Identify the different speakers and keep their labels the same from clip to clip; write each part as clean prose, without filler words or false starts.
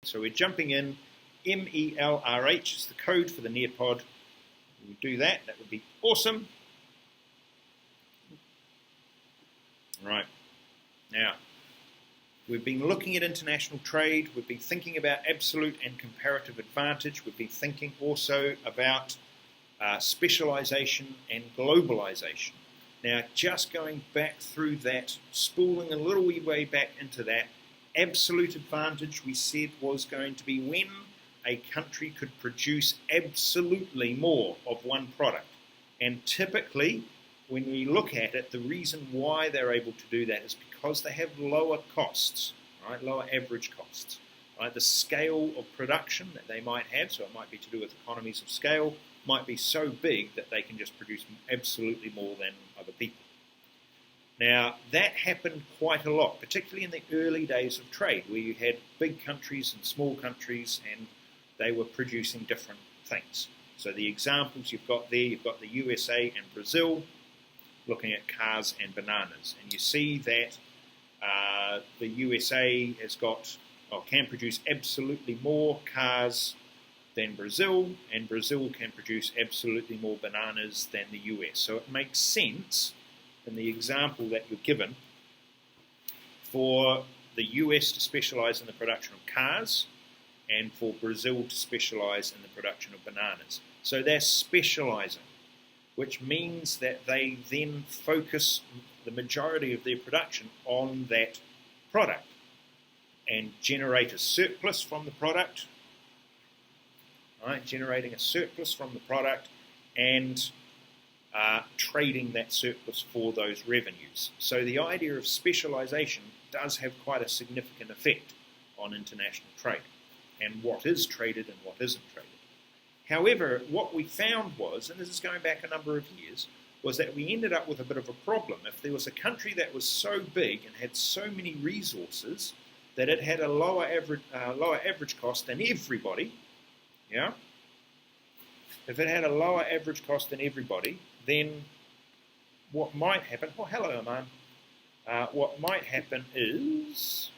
Speaker 1: So we're jumping in. MELRH is the code for the Nearpod. We do that. That would be awesome. Right. Now, we've been looking at international trade. We've been thinking about absolute and comparative advantage. We've been thinking also about specialization and globalization. Now, just going back through that, spooling a little wee way back into that, absolute advantage we said was going to be when a country could produce absolutely more of one product. And typically, when we look at it, the reason why they're able to do that is because they have lower costs, right? Lower average costs. Right? The scale of production that they might have, so it might be to do with economies of scale, might be so big that they can just produce absolutely more than other people. Now, that happened quite a lot, particularly in the early days of trade, where you had big countries and small countries, and they were producing different things. So the examples you've got there, you've got the USA and Brazil, looking at cars and bananas. And you see that the USA can produce absolutely more cars than Brazil, and Brazil can produce absolutely more bananas than the US. So it makes sense in the example that you're given for the US to specialize in the production of cars and for Brazil to specialize in the production of bananas. So they're specializing, which means that they then focus the majority of their production on that product and generate a surplus from the product, right? Generating a surplus from the product and trading that surplus for those revenues. So the idea of specialization does have quite a significant effect on international trade and what is traded and what isn't traded. However, what we found was, and this is going back a number of years, was that we ended up with a bit of a problem. If there was a country that was so big and had so many resources that it had a lower average cost than everybody, yeah? If it had a lower average cost than everybody, then what might happen, oh, hello, Aman. What might happen is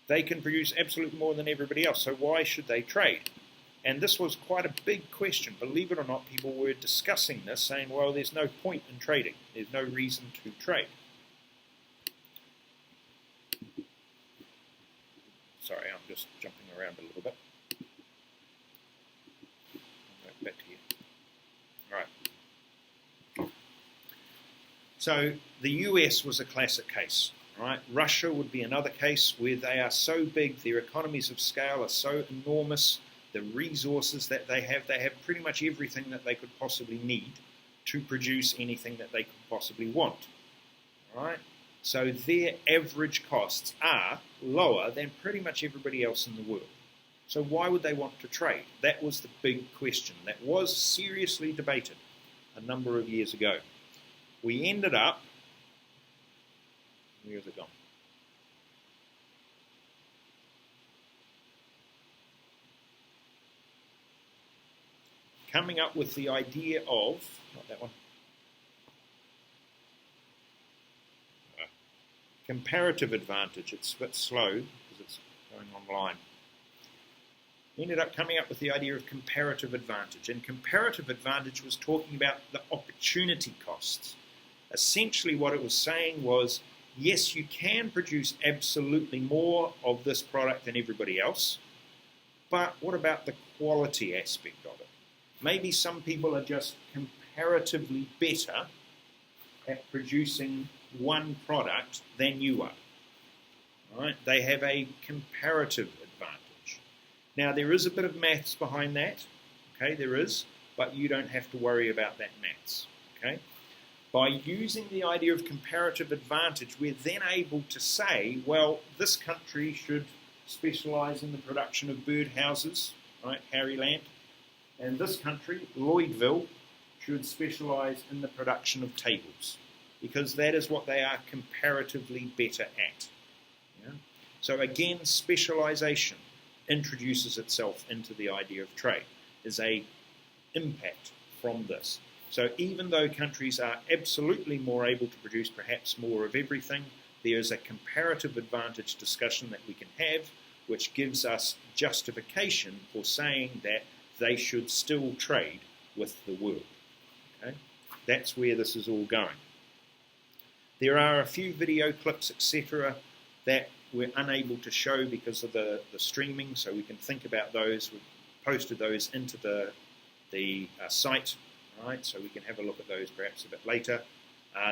Speaker 1: they can produce absolutely more than everybody else, so why should they trade? And this was quite a big question. Believe it or not, people were discussing this, saying, well, there's no point in trading. There's no reason to trade. Sorry, I'm just jumping around a little bit. Back to here. All right. So the US was a classic case. Right? Russia would be another case where they are so big, their economies of scale are so enormous, the resources that they have pretty much everything that they could possibly need to produce anything that they could possibly want. Right? So their average costs are lower than pretty much everybody else in the world. So why would they want to trade? That was the big question that was seriously debated a number of years ago. We ended up, where's it gone? Coming up with the idea of, not that one, comparative advantage. It's a bit slow because it's going online. We ended up coming up with the idea of comparative advantage. And comparative advantage was talking about the opportunity costs. Essentially what it was saying was, yes, you can produce absolutely more of this product than everybody else, but what about the quality aspect of it? Maybe some people are just comparatively better at producing one product than you are. Right? They have a comparative advantage. Now, there is a bit of maths behind that. Okay, there is, but you don't have to worry about that maths. Okay? By using the idea of comparative advantage, we're then able to say, well, this country should specialize in the production of birdhouses, right, Harryland, and this country, Lloydville, should specialize in the production of tables, because that is what they are comparatively better at. Yeah? So again, specialization introduces itself into the idea of trade. There's an impact from this. So even though countries are absolutely more able to produce perhaps more of everything, there is a comparative advantage discussion that we can have which gives us justification for saying that they should still trade with the world. Okay? That's where this is all going. There are a few video clips, etc., that we're unable to show because of the streaming, so we can think about those. We've posted those into the site, right? So we can have a look at those perhaps a bit later.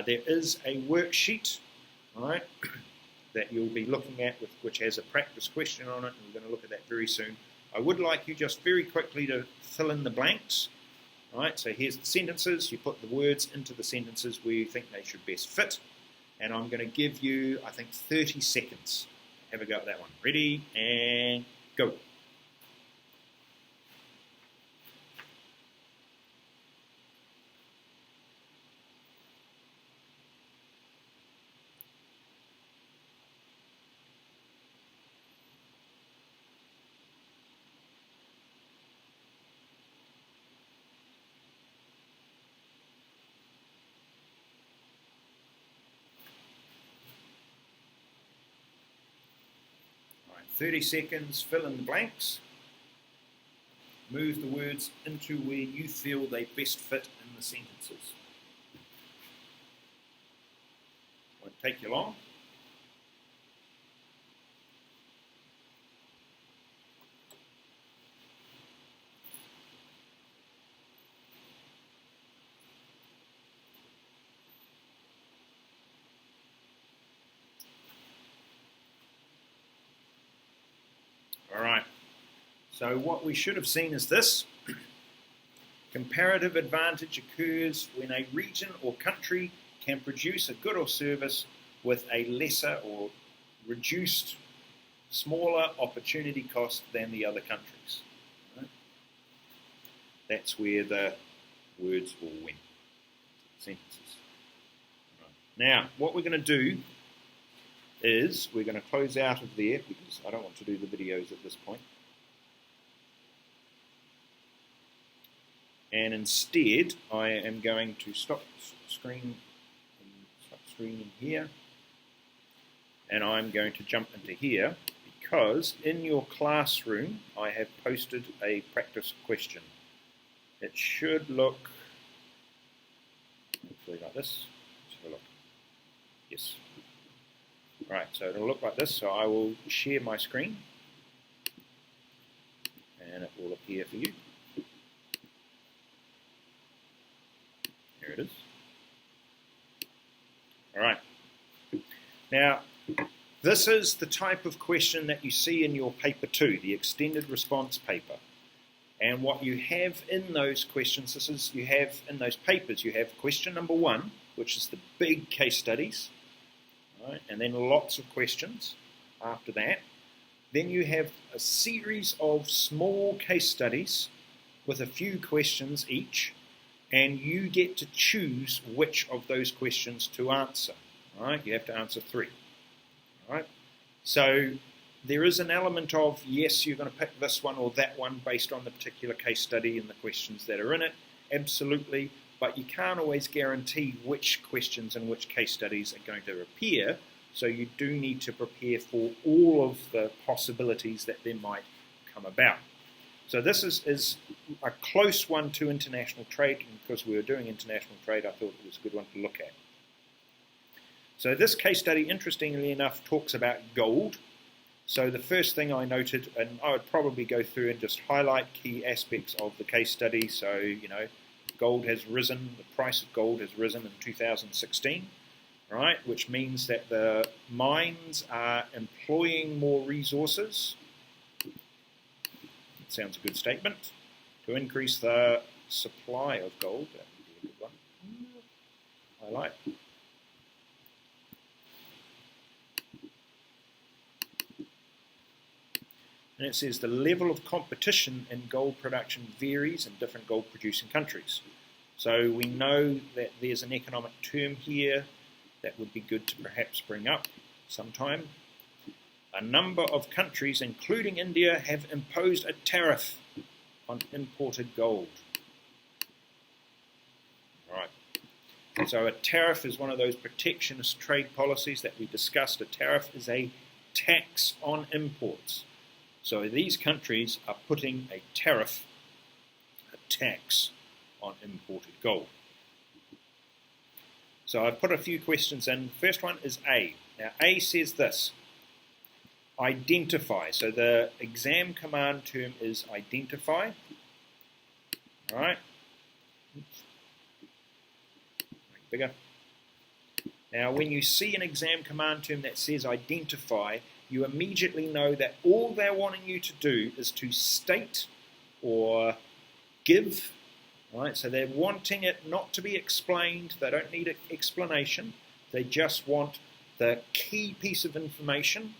Speaker 1: There is a worksheet, right, that you'll be looking at, which has a practice question on it, and we're going to look at that very soon. I would like you just very quickly to fill in the blanks. Right, so here's the sentences. You put the words into the sentences where you think they should best fit. And I'm going to give you, I think, 30 seconds. Have a go at that one. Ready, and go. All right, 30 seconds, fill in the blanks. Move the words into where you feel they best fit in the sentences. Won't take you long. All right, so what we should have seen is this. Comparative advantage occurs when a region or country can produce a good or service with a lesser or reduced, smaller opportunity cost than the other countries. Right? That's where the words all went, sentences. Right. Now, what we're going to do is we're going to close out of there because I don't want to do the videos at this point. And instead, I am going to stop screening here, and I'm going to jump into here because in your classroom I have posted a practice question. It should look hopefully like this. Let's have a look. Yes. Right, so it'll look like this. So I will share my screen, and it will appear for you. Here it is. All right. Now, this is the type of question that you see in your paper 2, the extended response paper. And what you have in those questions, you have in those papers, you have question number 1, which is the big case studies, right? And then lots of questions after that. Then you have a series of small case studies with a few questions each, and you get to choose which of those questions to answer. Right? You have to answer 3. Right? So there is an element of, yes, you're going to pick this one or that one based on the particular case study and the questions that are in it, absolutely, but you can't always guarantee which questions and which case studies are going to appear, so you do need to prepare for all of the possibilities that there might come about. So this is a close one to international trade, and because we were doing international trade, I thought it was a good one to look at. So this case study, interestingly enough, talks about gold. So the first thing I noted, and I would probably go through and just highlight key aspects of the case study. So, you know, gold has risen, the price of gold has risen in 2016, right? Which means that the mines are employing more resources. That sounds a good statement. To increase the supply of gold, that would be a good one. Highlight. And it says the level of competition in gold production varies in different gold producing countries. So we know that there's an economic term here that would be good to perhaps bring up sometime. A number of countries, including India, have imposed a tariff on imported gold. Right. So a tariff is one of those protectionist trade policies that we discussed. A tariff is a tax on imports. So these countries are putting a tariff, a tax on imported gold. So I've put a few questions in. The first one is A. Now A says this: identify. So the exam command term is identify. All right. Oops. Make bigger. Now when you see an exam command term that says identify, you immediately know that all they're wanting you to do is to state or give. Right? So they're wanting it not to be explained. They don't need an explanation. They just want the key piece of information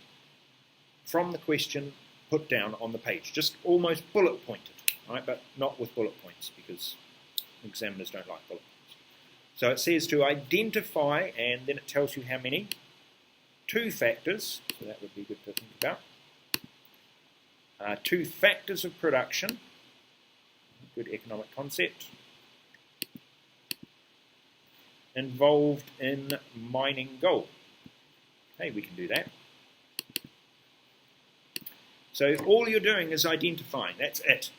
Speaker 1: from the question put down on the page, just almost bullet pointed, right? But not with bullet points, because examiners don't like bullet points. So it says to identify, and then it tells you how many. 2 factors, so that would be good to think about. 2 factors of production, good economic concept, involved in mining gold. Hey, we can do that. So all you're doing is identifying, that's it.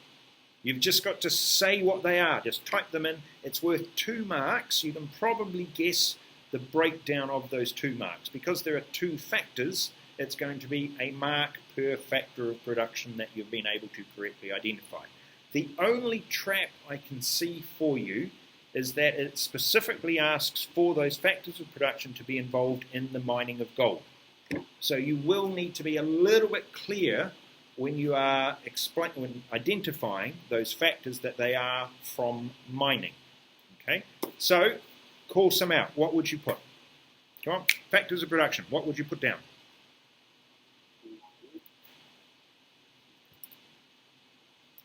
Speaker 1: You've just got to say what they are, just type them in. It's worth 2 marks. You can probably guess the breakdown of those 2 marks. Because there are 2 factors, it's going to be a mark per factor of production that you've been able to correctly identify. The only trap I can see for you is that it specifically asks for those factors of production to be involved in the mining of gold. So you will need to be a little bit clear when you are when identifying those factors that they are from mining. Okay, so call some out. What would you put? Come on, factors of production. What would you put down?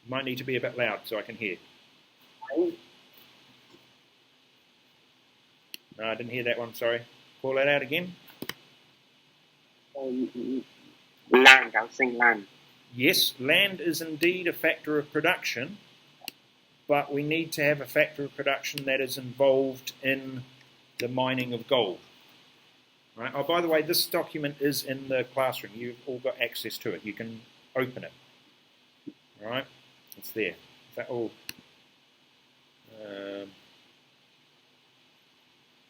Speaker 1: Might need to be a bit loud so I can hear. No, I didn't hear that one, sorry. Call that out again.
Speaker 2: Land, I was saying land.
Speaker 1: Yes, land is indeed a factor of production, but we need to have a factor of production that is involved in the mining of gold. Right? Oh, by the way, this document is in the classroom. You've all got access to it. You can open it. All right? It's there. Is that all? Oh,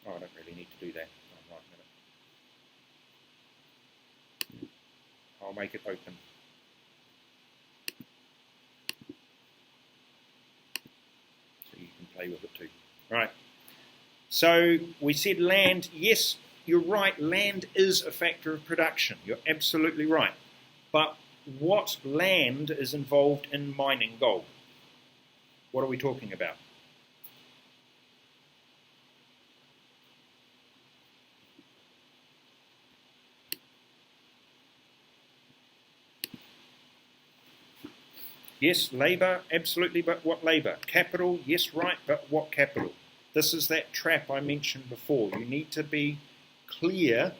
Speaker 1: I don't really need to do that. Oh, right, a minute. I'll make it open. So you can play with it too. Right. So we said land. Yes, you're right. Land is a factor of production. You're absolutely right. But what land is involved in mining gold? What are we talking about? Yes, labour, absolutely, but what labour? Capital, yes, right, but what capital? This is that trap I mentioned before. You need to be clear,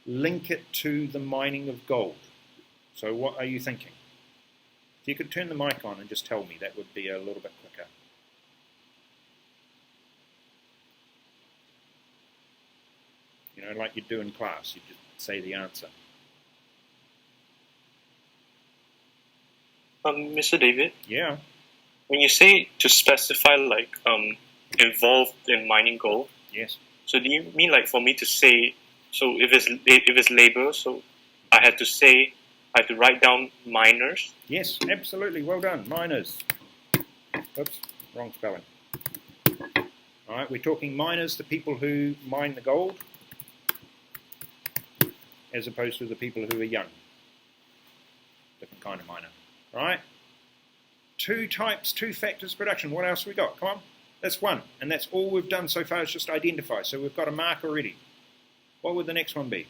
Speaker 1: link it to the mining of gold. So what are you thinking? If you could turn the mic on and just tell me, that would be a little bit quicker. You know, like you do in class, you just say the answer.
Speaker 2: Mr. David?
Speaker 1: Yeah.
Speaker 2: When you say to specify like involved in mining gold,
Speaker 1: Yes.
Speaker 2: so do you mean like for me to say, so if it's labor, so I had to write down miners?
Speaker 1: Yes, absolutely. Well done. Miners. Oops, wrong spelling. All right, we're talking miners, the people who mine the gold, as opposed to the people who are young. Different kind of miner. All right? 2 types, 2 factors of production. What else we got? Come on. That's 1. And that's all we've done so far is just identify. So we've got a mark already. What would the next one be?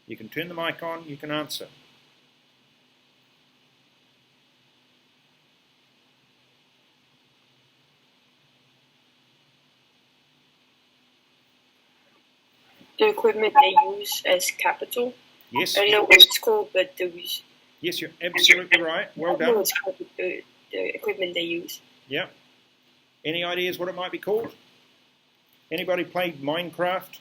Speaker 1: You can turn the mic on. You can answer.
Speaker 3: The equipment they use as capital.
Speaker 1: Yes.
Speaker 3: I don't know what it's called, but those.
Speaker 1: Yes, you're absolutely right. Well done.
Speaker 3: It's called the equipment they use.
Speaker 1: Yeah. Any ideas what it might be called? Anybody played Minecraft?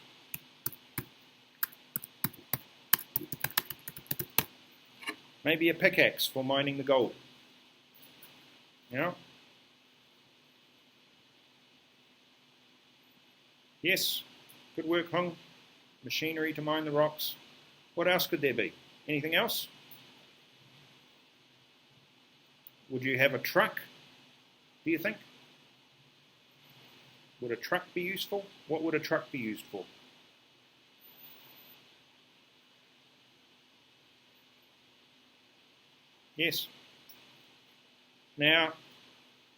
Speaker 1: Maybe a pickaxe for mining the gold. You know? Yes, good work, Hung. Machinery to mine the rocks. What else could there be? Anything else? Would you have a truck, do you think? Would a truck be useful? What would a truck be used for? Yes. Now,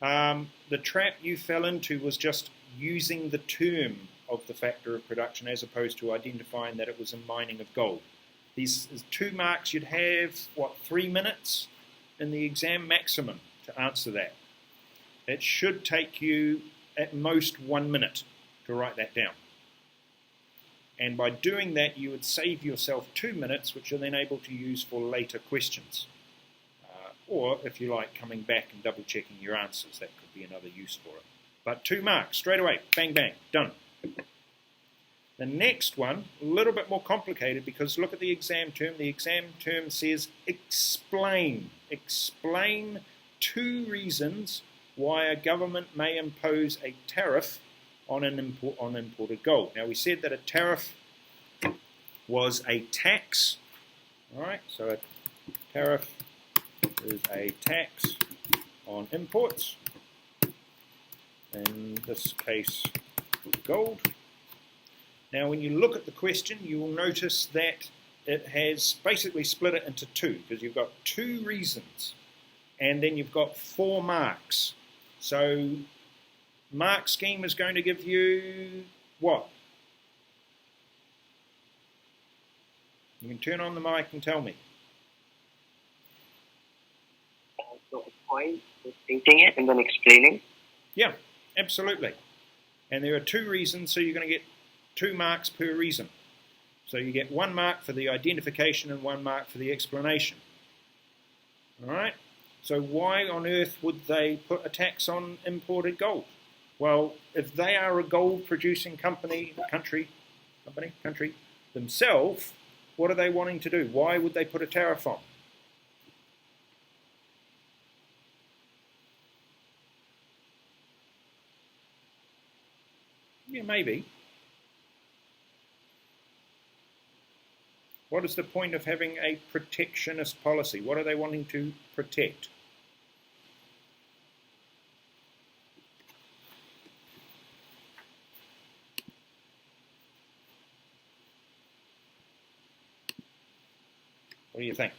Speaker 1: the trap you fell into was just using the term of the factor of production as opposed to identifying that it was a mining of gold. These 2 marks, you'd have, 3 minutes in the exam maximum to answer that. It should take you at most 1 minute to write that down. And by doing that, you would save yourself 2 minutes, which you're then able to use for later questions. Or, if you like, coming back and double-checking your answers. That could be another use for it. But 2 marks, straight away, bang, bang, done. The next one, a little bit more complicated, because look at the exam term. The exam term says explain. Explain 2 reasons why a government may impose a tariff on imported gold. Now, we said that a tariff was a tax. All right, so a tariff is a tax on imports, in this case gold. Now when you look at the question, you will notice that it has basically split it into 2, because you've got 2 reasons and then you've got 4 marks. So mark scheme is going to give you what? You can turn on the mic and tell me.
Speaker 3: So a point, thinking it and then explaining.
Speaker 1: Yeah, absolutely. And there are 2 reasons, so you're going to get 2 marks per reason. So you get 1 mark for the identification and 1 mark for the explanation. All right? So why on earth would they put a tax on imported gold? Well, if they are a gold-producing country themselves, what are they wanting to do? Why would they put a tariff on? Yeah, maybe. What is the point of having a protectionist policy? What are they wanting to protect? What do you think?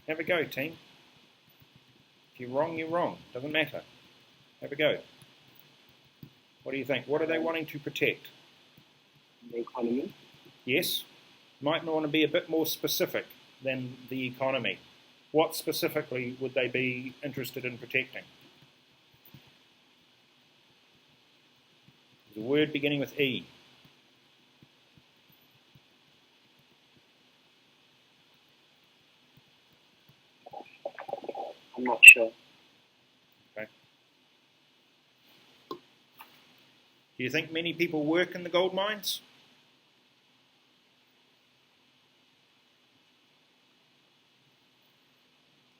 Speaker 1: Have a go, team. If you're wrong, you're wrong. Doesn't matter. Have a go. What do you think? What are they wanting to protect?
Speaker 3: The economy.
Speaker 1: Yes. Might want to be a bit more specific than the economy. What specifically would they be interested in protecting? There's a word beginning with E.
Speaker 3: I'm not sure.
Speaker 1: Okay. Do you think many people work in the gold mines?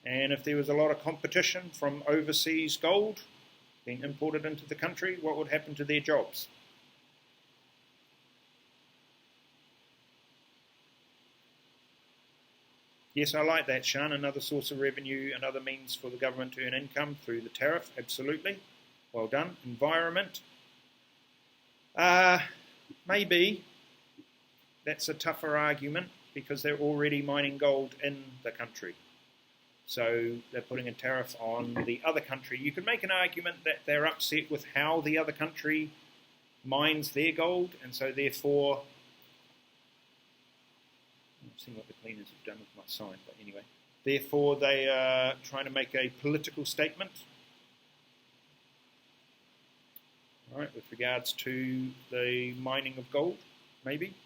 Speaker 1: And if there was a lot of competition from overseas gold being imported into the country, what would happen to their jobs? Yes, I like that, Sean. Another source of revenue, another means for the government to earn income through the tariff. Absolutely. Well done. Environment. Maybe that's a tougher argument because they're already mining gold in the country. So they're putting a tariff on the other country. You could make an argument that they're upset with how the other country mines their gold, and so therefore, I've seen what the cleaners have done with my sign, but anyway, therefore they are trying to make a political statement, all right, with regards to the mining of gold, maybe,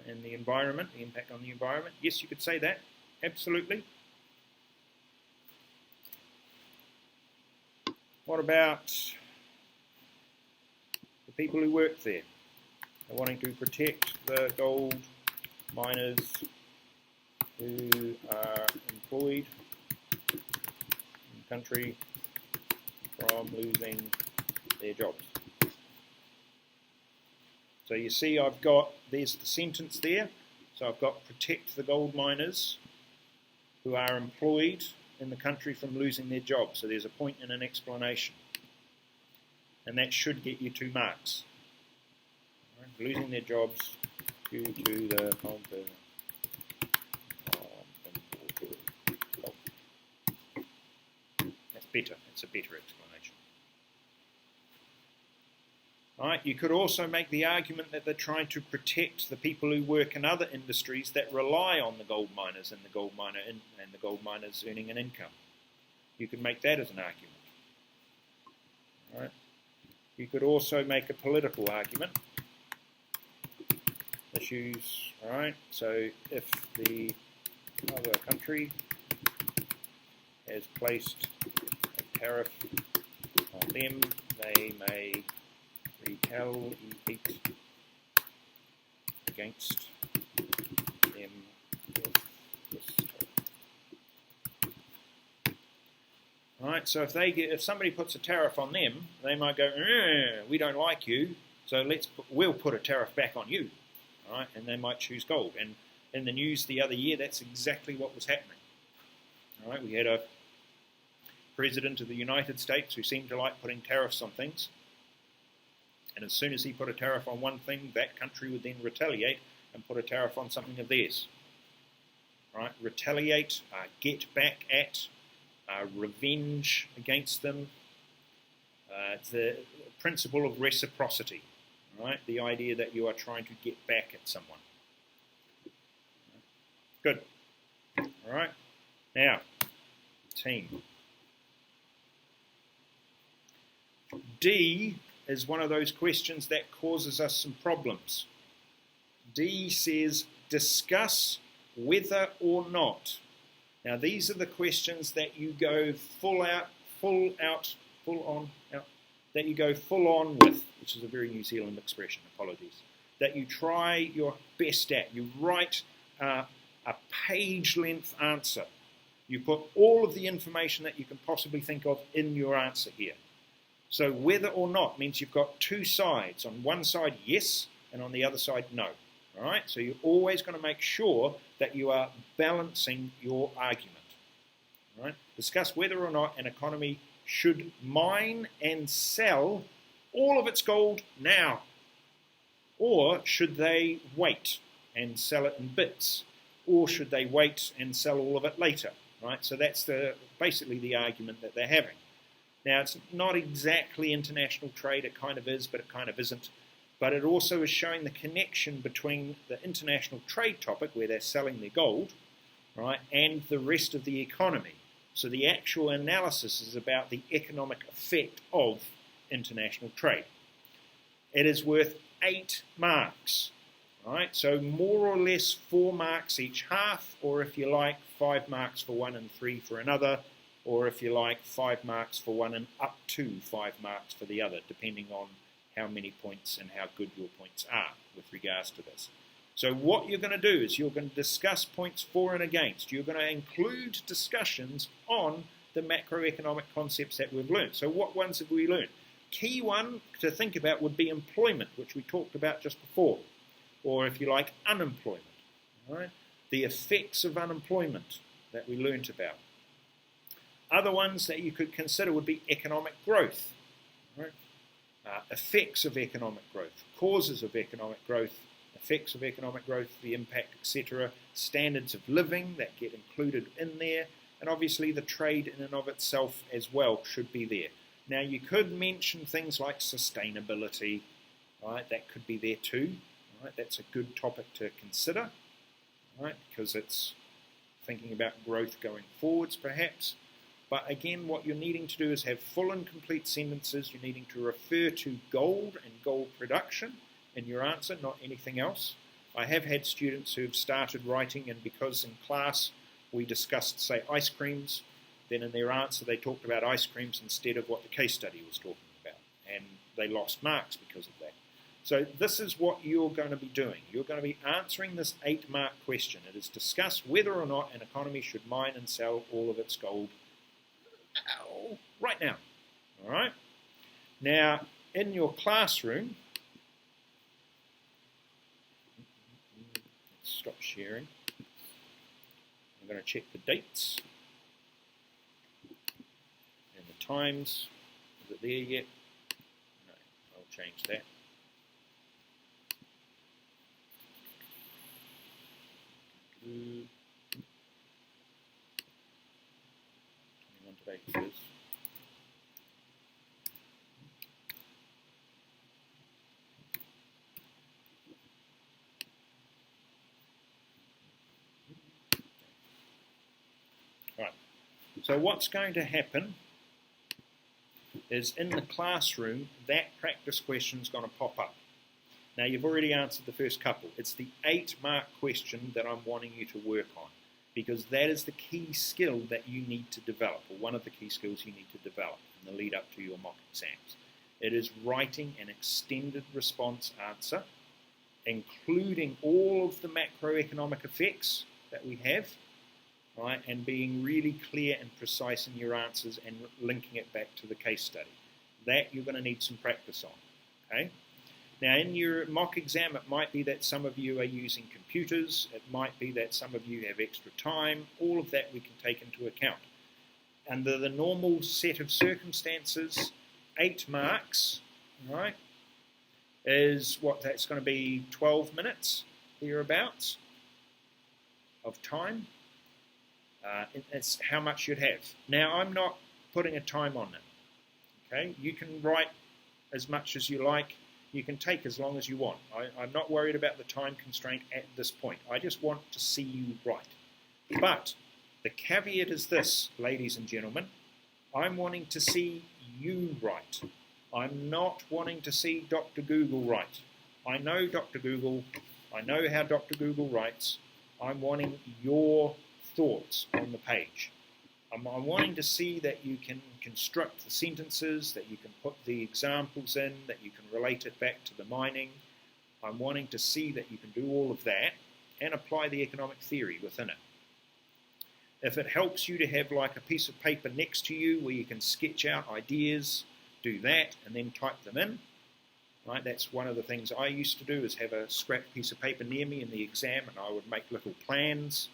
Speaker 1: and the environment, the impact on the environment. Yes, you could say that, absolutely. What about the people who work there. They're wanting to protect the gold miners who are employed in the country from losing their jobs. So you see there's the sentence there. So I've got protect the gold miners who are employed in the country from losing their jobs. So there's a point and an explanation. And that should get you 2 marks. Right, losing their jobs due to the That's better. It's a better explanation. Right, you could also make the argument that they're trying to protect the people who work in other industries that rely on the gold miners and the gold miners earning an income. You could make that as an argument. Right. You could also make a political argument. Issues, right? So if the other country has placed a tariff on them, they may retaliate against them with this tariff. Right, so if somebody puts a tariff on them, they might go, we don't like you, so we'll put a tariff back on you. Right, and they might choose gold. And in the news the other year, that's exactly what was happening. All right, we had a president of the United States who seemed to like putting tariffs on things. And as soon as he put a tariff on one thing, that country would then retaliate and put a tariff on something of theirs. Right, retaliate, get back at, revenge against them. It's the principle of reciprocity. Right, the idea that you are trying to get back at someone. Good. All right. Now, team. D is one of those questions that causes us some problems. D says, discuss whether or not. Now, these are the questions that you go full on with, which is a very New Zealand expression, apologies, that you try your best at. You write a page-length answer. You put all of the information that you can possibly think of in your answer here. So whether or not means you've got 2 sides. On one side, yes, and on the other side, no. All right? So you're always going to make sure that you are balancing your argument. All right? Discuss whether or not an economy should mine and sell all of its gold now, or should they wait and sell it in bits, or should they wait and sell all of it later, right? So that's basically the argument that they're having. Now, it's not exactly international trade, it kind of is, but it kind of isn't. But it also is showing the connection between the international trade topic, where they're selling their gold, right, and the rest of the economy. So the actual analysis is about the economic effect of international trade. It is worth 8 marks, right? So more or less 4 marks each half, or if you like, 5 marks for one and 3 for another, or if you like, 5 marks for one and up to 5 marks for the other, depending on how many points and how good your points are with regards to this. So what you're going to do is you're going to discuss points for and against. You're going to include discussions on the macroeconomic concepts that we've learned. So what ones have we learned? Key one to think about would be employment, which we talked about just before, or if you like, unemployment. Right? The effects of unemployment that we learnt about. Other ones that you could consider would be economic growth, right? Effects of economic growth, causes of economic growth, effects of economic growth, the impact, etc., standards of living that get included in there, and obviously the trade in and of itself as well should be there. Now you could mention things like sustainability, right? That could be there too, right? That's a good topic to consider, right? Because it's thinking about growth going forwards perhaps. But again, what you're needing to do is have full and complete sentences. You're needing to refer to gold and gold production in your answer, not anything else. I have had students who've started writing, and because in class we discussed, say, ice creams, then in their answer they talked about ice creams instead of what the case study was talking about, and they lost marks because of that. So this is what you're going to be doing. You're going to be answering this 8-mark question. It is discuss whether or not an economy should mine and sell all of its gold right now. All right? Now, in your classroom, stop sharing. I'm going to check the dates and the times. Is it there yet? No, I'll change that. Today it is. Right. So what's going to happen is in the classroom, that practice question is going to pop up. Now, you've already answered the first couple. It's the 8-mark question that I'm wanting you to work on, because that is the key skill that you need to develop, or one of the key skills you need to develop in the lead up to your mock exams. It is writing an extended response answer, including all of the macroeconomic effects that we have, right, and being really clear and precise in your answers and linking it back to the case study. That you're going to need some practice on, okay? Now, in your mock exam, it might be that some of you are using computers. It might be that some of you have extra time. All of that we can take into account. Under the normal set of circumstances, 8 marks, right, is what that's going to be 12 minutes, thereabouts, of time. It's how much you'd have. Now, I'm not putting a time on it, okay? You can write as much as you like. You can take as long as you want. I'm not worried about the time constraint at this point. I just want to see you write. But the caveat is this, ladies and gentlemen. I'm wanting to see you write. I'm not wanting to see Dr. Google write. I know Dr. Google. I know how Dr. Google writes. I'm wanting your thoughts on the page. I'm wanting to see that you can construct the sentences, that you can put the examples in, that you can relate it back to the mining. I'm wanting to see that you can do all of that and apply the economic theory within it. If it helps you to have like a piece of paper next to you where you can sketch out ideas, do that and then type them in. Right? That's one of the things I used to do, is have a scrap piece of paper near me in the exam, and I would make little plans.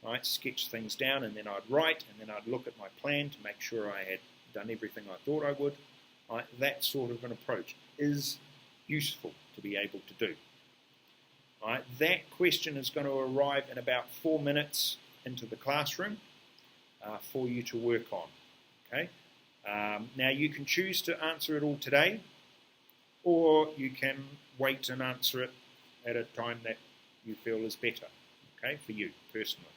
Speaker 1: Right, sketch things down, and then I'd write, and then I'd look at my plan to make sure I had done everything I thought I would. Right, that sort of an approach is useful to be able to do. Right, that question is going to arrive in about 4 minutes into the classroom for you to work on. Okay. Now you can choose to answer it all today, or you can wait and answer it at a time that you feel is better. Okay, for you personally.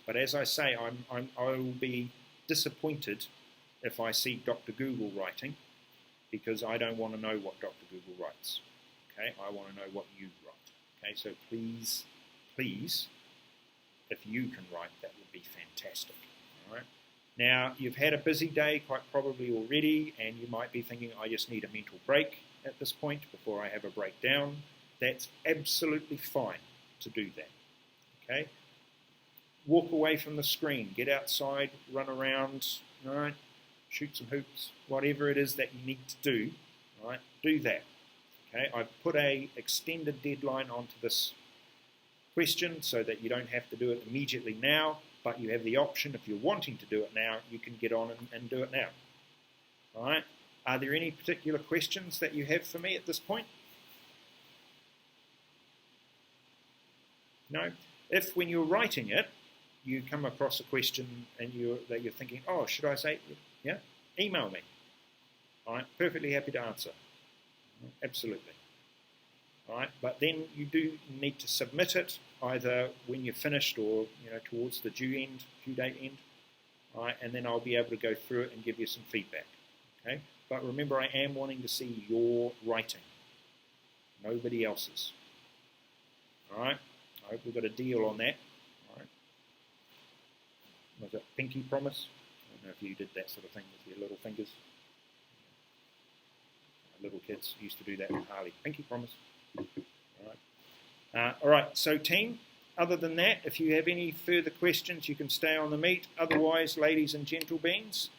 Speaker 1: But as I say, I will be disappointed if I see Dr. Google writing, because I don't want to know what Dr. Google writes. Okay, I want to know what you write. Okay, so please, if you can write, that would be fantastic. All right. Now, you've had a busy day quite probably already, and you might be thinking, I just need a mental break at this point before I have a breakdown. That's absolutely fine to do that. Okay. Walk away from the screen, get outside, run around, right? Shoot some hoops, whatever it is that you need to do, right? Do that. Okay, I've put a extended deadline onto this question so that you don't have to do it immediately now, but you have the option, if you're wanting to do it now, you can get on and do it now. All right? Are there any particular questions that you have for me at this point? No? If when you're writing it, you come across a question and that you're thinking, oh, should I say, yeah, email me. All right, perfectly happy to answer. Absolutely. All right, but then you do need to submit it either when you're finished or towards the due date end. All right, and then I'll be able to go through it and give you some feedback. Okay, but remember, I am wanting to see your writing, nobody else's. All right, I hope we've got a deal on that. Was it pinky promise? I don't know if you did that sort of thing with your little fingers. Little kids used to do that with Harley. Pinky promise. All right, so team, other than that, if you have any further questions, you can stay on the meet. Otherwise, ladies and gentle beans,